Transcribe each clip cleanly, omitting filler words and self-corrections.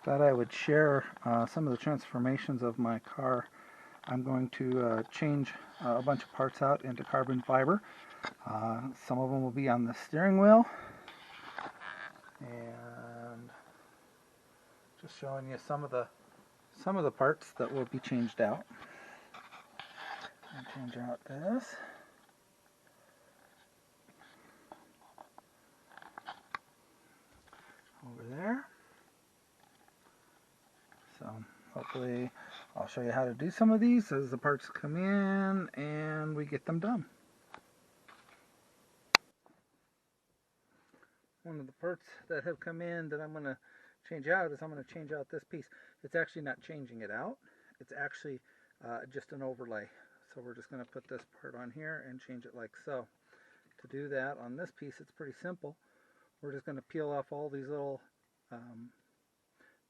Thought I would share some of the transformations of my car. I'm going to change a bunch of parts out into carbon fiber. Some of them will be on the steering wheel, and just showing you some of the parts that will be changed out. I'll change out this. Over there. So hopefully I'll show you how to do some of these as the parts come in and we get them done. One of the parts that have come in that I'm going to change out is I'm going to change out this piece. It's actually not changing it out. It's actually just an overlay. So we're just going to put this part on here and change it like so. To do that on this piece, it's pretty simple. We're just going to peel off all these little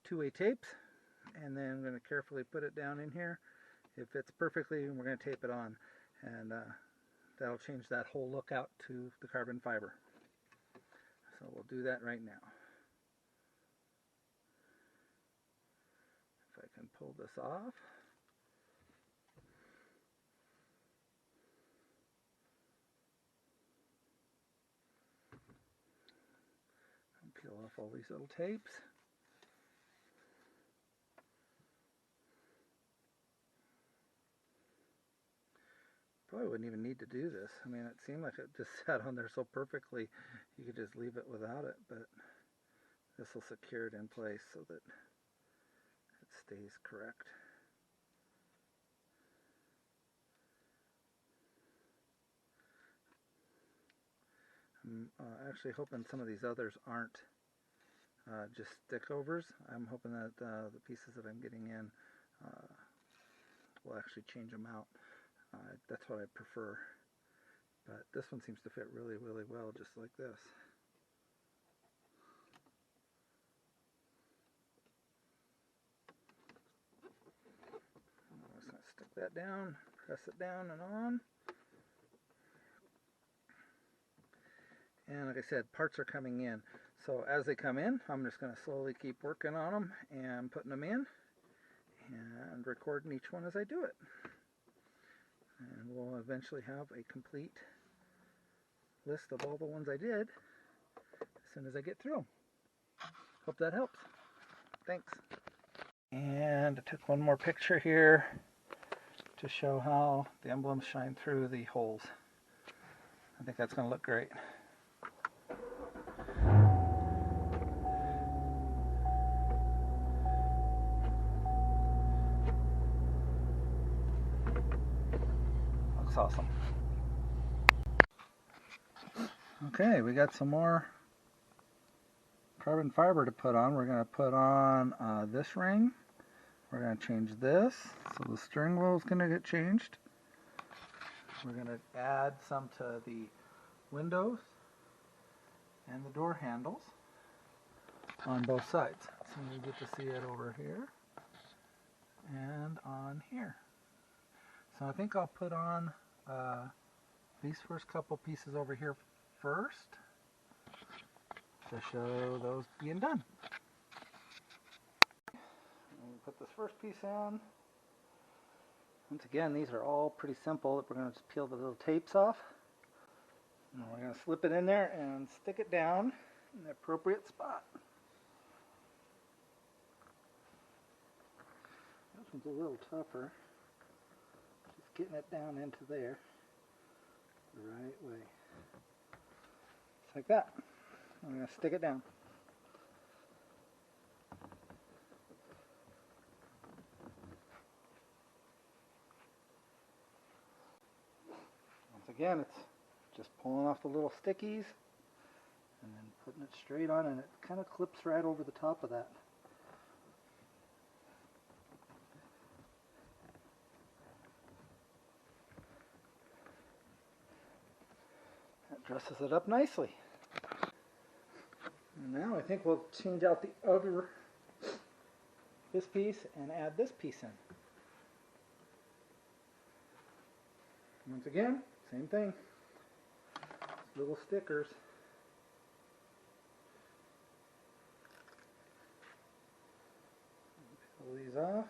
two-way tapes, and then I'm going to carefully put it down in here. It fits perfectly, and we're going to tape it on, and that'll change that whole look out to the carbon fiber. So we'll do that right now. If I can pull this off. And peel off all these little tapes. Probably wouldn't even need to do this. I mean, it seemed like it just sat on there so perfectly you could just leave it without it, but this will secure it in place so that it stays correct. I'm actually hoping some of these others aren't just stickovers. I'm hoping that the pieces that I'm getting in will actually change them out. That's what I prefer. But this one seems to fit really, really well, just like this. I'm just going to stick that down, press it down and on. And like I said, parts are coming in. So as they come in, I'm just going to slowly keep working on them and putting them in and recording each one as I do it. And we'll eventually have a complete list of all the ones I did as soon as I get through them. Hope that helps. Thanks. And I took one more picture here to show how the emblems shine through the holes. I think that's going to look great. Looks awesome. Okay, we got some more carbon fiber to put on. We're going to put on this ring. We're going to change this, so the steering wheel is going to get changed. We're going to add some to the windows and the door handles on both sides. So you get to see it over here and on here. So I think I'll put on these first couple pieces over here first to show those being done. Put this first piece on. Once again, these are all pretty simple. We're going to just peel the little tapes off. And we're going to slip it in there and stick it down in the appropriate spot. This one's a little tougher. Just getting it down into there the right way. Just like that. I'm going to stick it down. Again, it's just pulling off the little stickies and then putting it straight on, and it kind of clips right over the top of that. That dresses it up nicely. And now I think we'll change out this piece and add this piece in. Once again, same thing, little stickers. pull these off.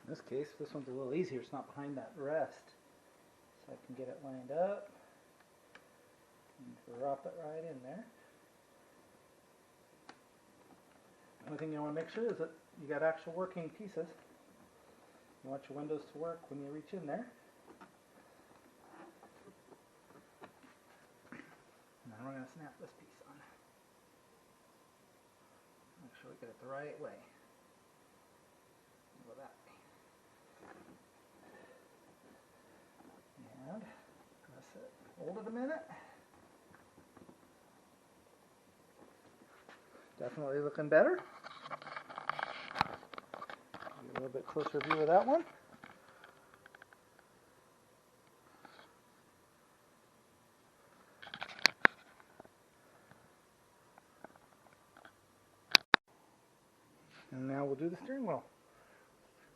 In this case, this one's a little easier. It's not behind that rest. So I can get it lined up and drop it right in there. The only thing you want to make sure is that you got actual working pieces. You want your windows to work when you reach in there. And then we're going to snap this piece on. Make sure we get it the right way. Go that way. And press it. Hold it a minute. Definitely looking better. Get a little bit closer view of that one. And now we'll do the steering wheel.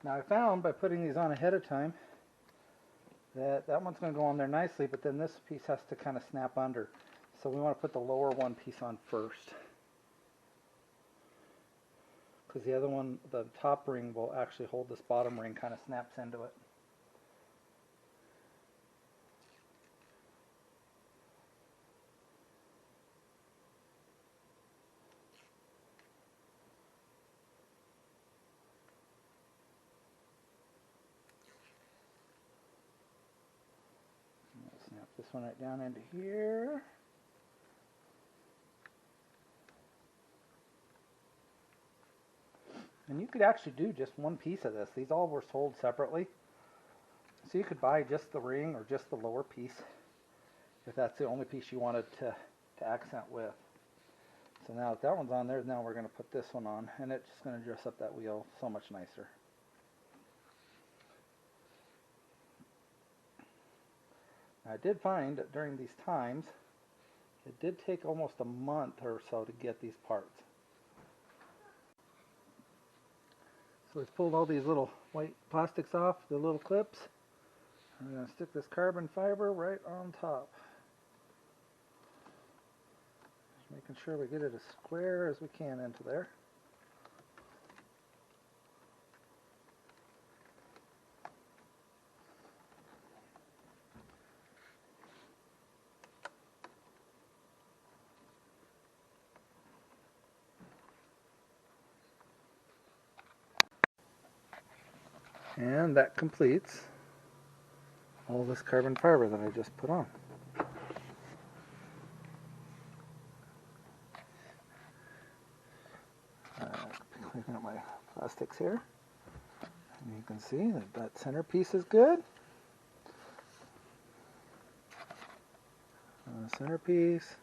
Now I found by putting these on ahead of time that one's going to go on there nicely, but then this piece has to kind of snap under. So we want to put the lower one piece on first. Because the other one, the top ring, will actually hold this bottom ring, kind of snaps into it. Snap this one right down into here. And you could actually do just one piece of this. These all were sold separately. So you could buy just the ring or just the lower piece if that's the only piece you wanted to accent with. So now that that one's on there, now we're going to put this one on, and it's just going to dress up that wheel so much nicer. Now, I did find that during these times, it did take almost a month or so to get these parts. So we've pulled all these little white plastics off, the little clips. I'm going to stick this carbon fiber right on top. Just making sure we get it as square as we can into there. And that completes all this carbon fiber that I just put on. Cleaning up my plastics here. And you can see that that center piece is good. And the center piece.